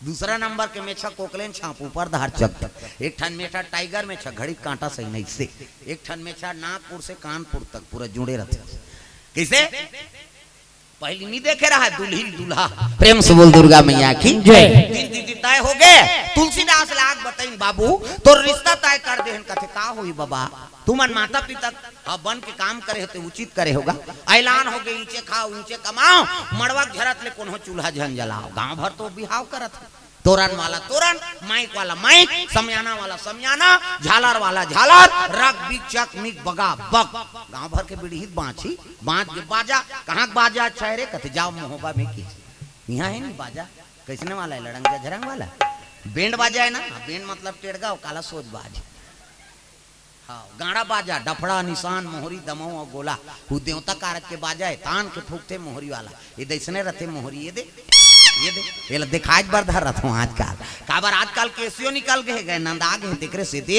दूसरा नंबर के मेछा कोकलेन छाप ऊपर धार चक। एक ठन मेछा टाइगर मेछा घड़ी कांटा सही नहीं से। एक ठन मेछा नागपुर से कानपुर तक पूरा जुड़े रहते। किसे पहली नहीं देखे रहा है दूल्ही दूल्हा। प्रेम से बोल दुर्गा मैया की
जय।
तीन तीन तय हो गए। तुलसीदास लाग बताई बाबू तो रिश्ता तय कर दे कथे का हुई बाबा तुमन माता पिता बन के काम करे होते उचित करे होगा। ऐलान हो गए ईचे खाओ ईचे कमाओ मड़वा घेरत ले कोनो चूल्हा झन जलाओ। गांव भर तो बिहाव करत है। तोरण वाला तोरण माइक वाला माइक समयाना वाला समयाना झालर वाला झालर रग बिक चक मिक बगा बग। गांव भर के बिड़हित बांची बांच के बाजा कहाँ बाजा अच्छा रे कथे जाओ मोहबा में की यहाँ है नहीं बाजा कैसने वाला है लड़ंगा झरंग वाला बैंड बाजा है ना। बैंड मतलब टेड़गा काला सोच बाज। हाँ गाड़ा बाजा डफड़ा निशान मोहरी दमऊ और गोला वो देवता कारक के बाजा है तान के फूकते मोहरी वाला ये दैसने रहते मोहरी ये दे ये दिखाज बर धर रहा हूँ आजकल काबर आजकल केसियो निकल गए नंदा गए दिखरे से दे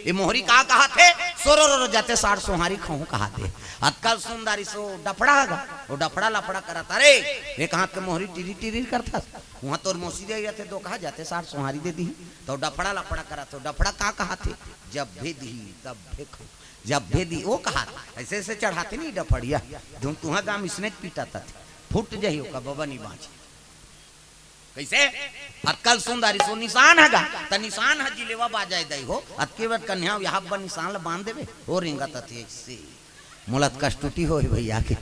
ये मोहरी का कहा थे सोरो रो जाते 60 सोहारी खाऊं कहा थे आजकल सुंदरी सो डफड़ा है वो डफड़ा लफड़ा करता अरे एक हाथ के मोहरी टिरी टिरी करता वहाँ तो मोसी दे जाते दो कहा जाते 60 सोहारी दे दी तो डफड़ा लफड़ा करा तो डफड़ा का कहा थे जब भी दी तब भी खाओ जब भी दी वो कहा ऐसे ऐसे चढ़ाते नहीं डफड़िया तुहा गाम इसने पीटा था फुट जाइयो का बाबा नहीं बाँचे कैसे अतकल सुंदरी सो निशान हैगा त निशान है जिलेवा बाजाय दई हो अतके बाद कन्या यहाँ पर निशान ला बांध देवे हो रिंगा तथे से मुलत कष्टुटी हो भैया के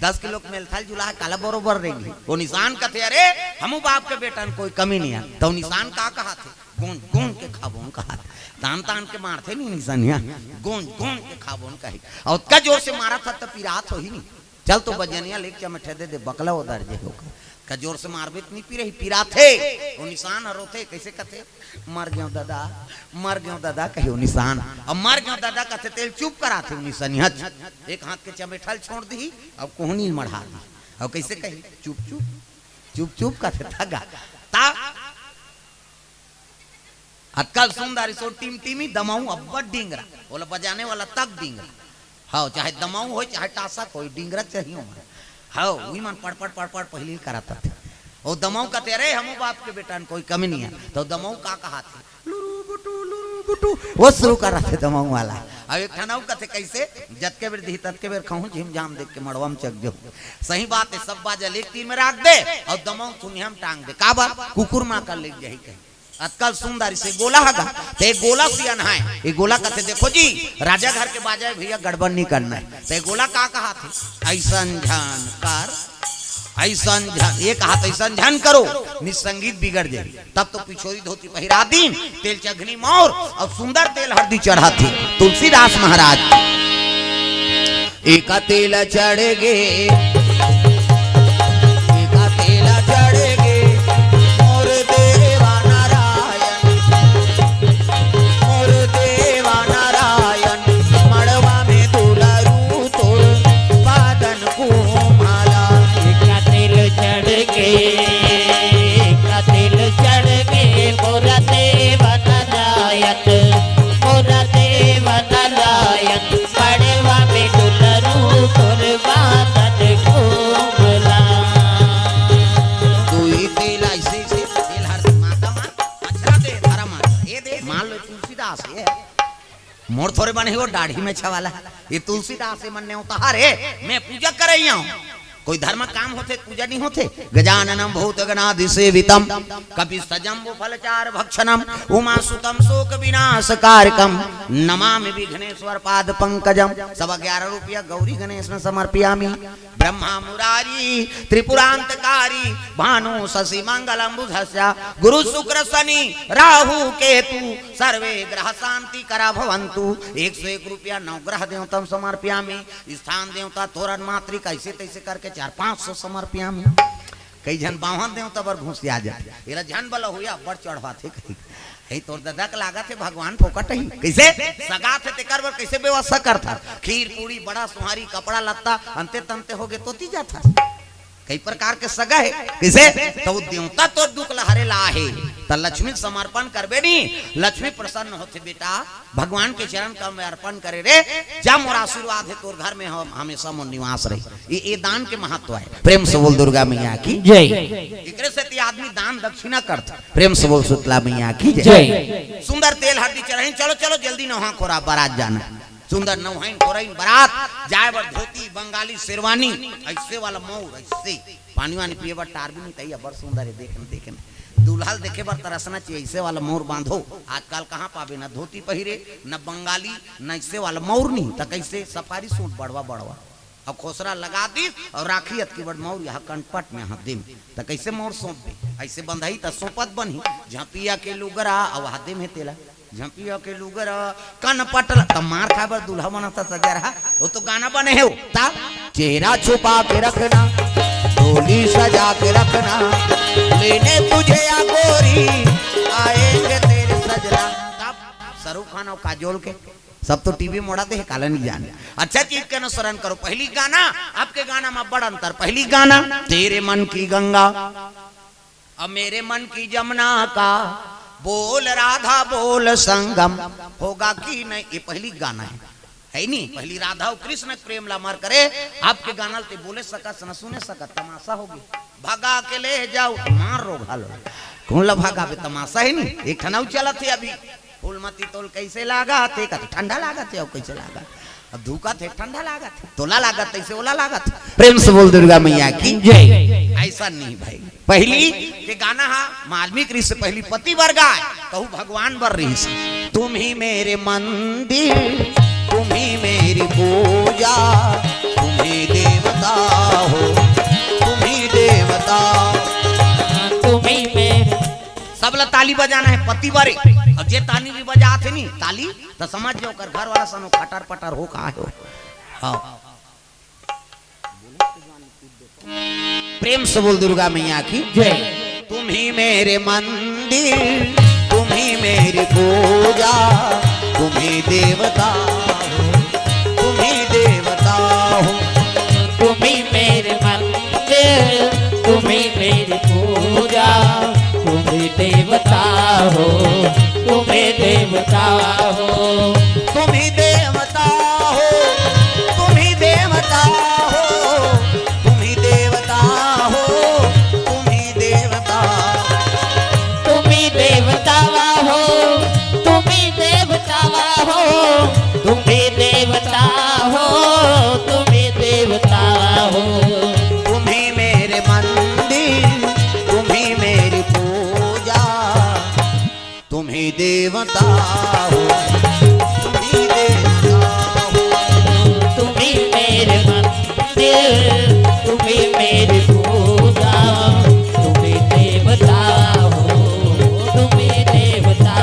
10 किलो मेल थाल जुला काला बरोबर रेंगी वो निशान कथे अरे हमू बाप के बेटा कोई कमी नहीं है तो निशान का कहा थे गोंद गोंद के खाबोन कहा तान तान के मारते नहीं निशानिया गोंद गोंद के खाबोन कहे और का जोर से मारा था तो पिरात हो ही नहीं चल तो बजनिया लेके चमठे दे बकला उधर जे होगा कजोर से मारबेत नहीं पी रही पीरा थे वो निशान हरो थे कैसे कथे मर गयो दादा कहो निशान अब मर गयो दादा कथे तेल चुप करा थे निशानिया एक हाथ के चमेठल छोड़ दी अब कोहनी मढ़ा दी अब कैसे कही चुप चुप चुप चुप कथे थगा ता अक्कल सुंदरी सो टीम टीमी दमाऊ अब डिंगरा बोला बजाने वाला तक डिंगरा हाँ चाहे दमाऊ हो चाहे टासा कोई डिंगरा चाहिए हाँ वही मन पढ़ पहले कराता थे और दमाऊ का तेरे हम बाप के बेटा कोई कमी नहीं है तो दमाऊ का कहा थे लुरु बुटू वो शुरू कर रहे थे दमाऊ वाला। अब एक ठनाऊ का थे कैसे जत के बेर दी तत के बेर खाऊं झिम झाम देख के मड़वा में चक जो सही बात है सब बाजा एक तीन में राख दे और दमाऊ सुनी हम टांग दे काबा कुकुर माँ कर ले जाही कहीं अतकल सुंदरी से गोला हगा ते गोला सियन है ये गोला कहते देखो जी राजा घर के बाजाए भैया गड़बड़ नहीं करना है ते गोला का कहा थे ऐसन झन कर ऐसन झन ये कहा था ऐसन झन करो निसंगीत बिगड़ जाए तब तो पिछोरी धोती पहिरा दीन तेल चघनी मोर और सुंदर तेल हल्दी चढ़ा थी तुलसीदास महाराज एक तेल चढ़ गे मोर थोड़े बने हो दाढ़ी में छवाला ये तुलसीदास मन ने उतारे मैं पूजा कर रही हूँ कोई धर्म काम होते पूजा नहीं होते गजाननम भूत गणाधि सेवितम कपि सजम्बु फलचार भक्षणम उमा सुतम शोक विनाश कारकम नमामि विघ्नेश्वर पाद पंकजम 11.5 रुपया गौरी गणेश में समर्पयामि ब्रह्मा मुरारी त्रिपुरांतकारी भानु शशि मंगलम बुधस्य गुरु शुक्र शनि राहु केतु सर्वे ग्रह शांति करा भवंतु 101 रुपया नवग्रह देवतम समर्पयामि स्थान देवता तोरण मातृ कैसे तैसे करके 400-500 समर्पयामि कई जन बाहन देवता पर घुस आ जाए एला जन बला हुआ बड़ चढ़वा थे कहीं हे तोर दादा के लागा थे भगवान फोकट ही कैसे सगा थे तेकर बर कैसे व्यवस्था करता खीर पूरी बड़ा सुहारी कपड़ा लत्ता अंते तंते हो गए तो ती जाता कई प्रकार के सगा है कैसे तो देवता तो दुख लहरे ला है तो लक्ष्मी समर्पण करबे नहीं लक्ष्मी प्रसन्न होते बेटा भगवान के चरण कमल में अर्पण करे रे जा मोर आशीर्वाद है तोर घर में हम हमेशा मोर निवास रही ये दान के महत्व है प्रेम से बोल दुर्गा मैया की
जय
एकरे से आदमी दान दक्षिणा करता प्रेम से बोल शीतला मैया की जय। सुंदर तेल हल्दी चढ़ाई चलो चलो जल्दी नहा खोरा बारात जाना सुंदर नौहैन कोरैन बारात जाए बर धोती बंगाली शेरवानी ऐसे वाला मोर ऐसे पानी वानी पिए बर टार भी नहीं तैया बड़ सुंदर है देखन देखन दुल्हाल देखे बर तरसना चाहिए ऐसे वाला मोर बांधो आजकल कहाँ पावे ना धोती पहिरे न बंगाली न ऐसे वाला मोर नहीं तो कैसे सफारी सूट बड़वा बड़वा अब खोसरा लगा दी और राखी की बड़ मोर यहाँ कंटपट में यहाँ दिम तो कैसे मोर सौंप दे ऐसे बंधाई तो सोपत बनी झपिया के लुगरा और हाथे में तेला झपिया के लुगरा कन पटल तब मार खा बर दूल्हा बना था सजा रहा वो तो गाना बने है ता चेहरा छुपा के रखना डोली सजा के रखना लेने तुझे या गोरी आएंगे तेरे सजना तब शाहरुख खान और काजोल के सब तो टीवी मोड़ाते हैं काला नहीं जाने अच्छा चीज के अनुसरण करो पहली गाना आपके गाना में बड़ा अंतर पहली गाना तेरे मन की गंगा अब मेरे मन की जमुना का बोल राधा बोल संगम होगा कि नहीं ये पहली गाना है नहीं पहली राधा और कृष्ण प्रेम ला मार करे आपके गाना ते बोले सका न सुने सका तमाशा होगी भागा के ले जाओ मार रो घालो कौन ला भागा पे तमाशा है नहीं एक ठनाऊ चला थे अभी फूलमती तोल कैसे लागा थे का ठंडा लागा थे और कैसे लागा अब धूका थे ठंडा लागा थे तोला लागा तैसे ओला लागा थे प्रेम से बोल दुर्गा मैया की जय ऐसा नहीं भाई पहली के गाना हा मालमी कृष्ण से पहली पति वर्गा कहू भगवान बर रही तुम ही मेरे मंदिर तुम ही मेरी पूजा तुम ही देवता हो तुम ही देवता
तुम ही मेरे
सब ला ताली बजाना है पति बारे और जे ताली भी बजा थे नहीं ताली तो समझ जाओ कर घर वाला सनो खटर पटर हो कहा हो हाँ प्रेम से बोल दुर्गा मैया की
जय
तुम ही मेरे मंदिर तुम ही मेरी पूजा तुम ही देवता हो तुम ही देवता हो
तुम ही मेरे मंदिर तुम ही मेरी पूजा तुम ही देवता हो तुम ही देवता हो
तुम ही देवता हो तुम ही देवता हो तुम ही देवता हो तुम ही देवता
तुम ही देवता हो तुम ही देवता हो तुम ही देवता हो तुम ही देवता हो
तुम ही मेरे मंदिर तुम ही मेरी पूजा तुम ही देवता हो तुम ही देवता हो
तुम ही मेरे मंदिर तुम ही मेरी पूजा तुम ही देवता हो तुम ही देवता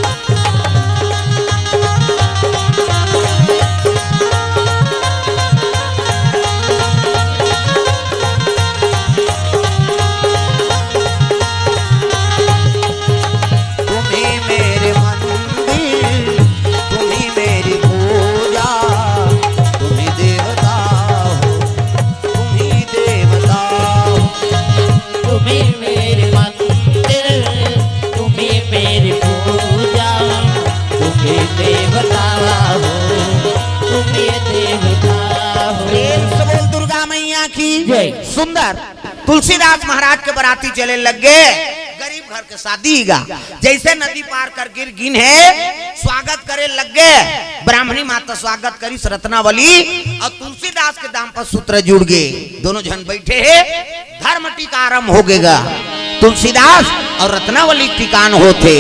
हो
तुम ही मेरे मंदिर तुम ही मेरी पूजा तुम ही देवता हो तुम ही देवता हो
तुम ही मेरे मंदिर तुम ही मेरी पूजा तुम ही देवता हो तुम ही देवता हो
प्रेम से बोल दुर्गा मैया की
जय।
सुंदर तुलसीदास महाराज के बराती चले लग गए गरीब घर के शादी गा जैसे नदी पार कर गिर गिन है स्वागत करे लग गए ब्राह्मणी माता स्वागत करी रत्नावली और तुलसीदास के दाम पर सूत्र जुड़ गए दोनों जन बैठे हैं धर्म टीका आरंभ हो गएगा तुलसीदास और रत्नावली टीकान होते